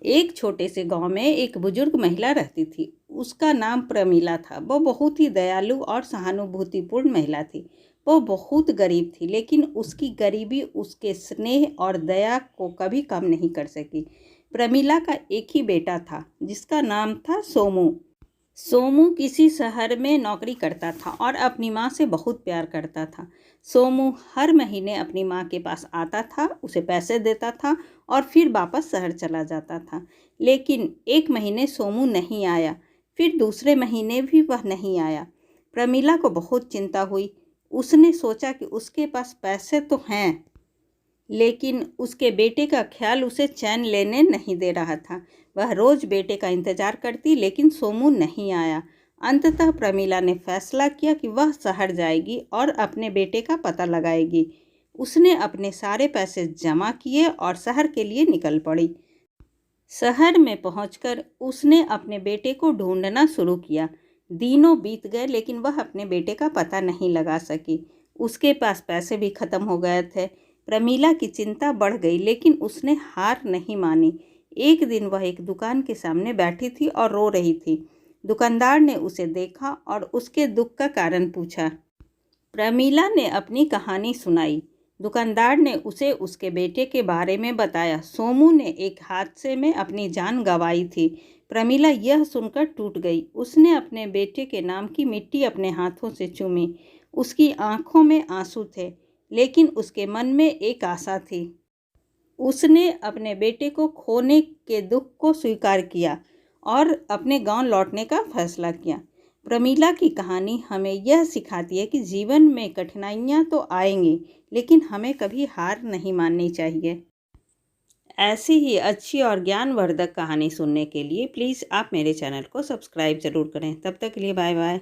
एक छोटे से गांव में एक बुजुर्ग महिला रहती थी। उसका नाम प्रमीला था। वो बहुत ही दयालु और सहानुभूतिपूर्ण महिला थी। वो बहुत गरीब थी, लेकिन उसकी गरीबी उसके स्नेह और दया को कभी कम नहीं कर सकी। प्रमीला का एक ही बेटा था, जिसका नाम था सोमू। सोमू किसी शहर में नौकरी करता था और अपनी माँ से बहुत प्यार करता था। सोमू हर महीने अपनी माँ के पास आता था, उसे पैसे देता था और फिर वापस शहर चला जाता था। लेकिन एक महीने सोमू नहीं आया, फिर दूसरे महीने भी वह नहीं आया। प्रमीला को बहुत चिंता हुई। उसने सोचा कि उसके पास पैसे तो हैं, लेकिन उसके बेटे का ख्याल उसे चैन लेने नहीं दे रहा था। वह रोज बेटे का इंतजार करती, लेकिन सोमू नहीं आया। अंततः प्रमीला ने फैसला किया कि वह शहर जाएगी और अपने बेटे का पता लगाएगी। उसने अपने सारे पैसे जमा किए और शहर के लिए निकल पड़ी। शहर में पहुंचकर उसने अपने बेटे को ढूंढना शुरू किया। दिनों बीत गए, लेकिन वह अपने बेटे का पता नहीं लगा सकी। उसके पास पैसे भी खत्म हो गए थे। प्रमीला की चिंता बढ़ गई, लेकिन उसने हार नहीं मानी। एक दिन वह एक दुकान के सामने बैठी थी और रो रही थी। दुकानदार ने उसे देखा और उसके दुख का कारण पूछा। प्रमीला ने अपनी कहानी सुनाई। दुकानदार ने उसे उसके बेटे के बारे में बताया। सोमू ने एक हादसे में अपनी जान गंवाई थी। प्रमीला यह सुनकर टूट गई। उसने अपने बेटे के नाम की मिट्टी अपने हाथों से चूमी। उसकी आंखों में आंसू थे, लेकिन उसके मन में एक आशा थी। उसने अपने बेटे को खोने के दुख को स्वीकार किया और अपने गांव लौटने का फैसला किया। प्रमीला की कहानी हमें यह सिखाती है कि जीवन में कठिनाइयां तो आएंगी, लेकिन हमें कभी हार नहीं माननी चाहिए। ऐसी ही अच्छी और ज्ञानवर्धक कहानी सुनने के लिए प्लीज़ आप मेरे चैनल को सब्सक्राइब ज़रूर करें। तब तक के लिए बाय बाय।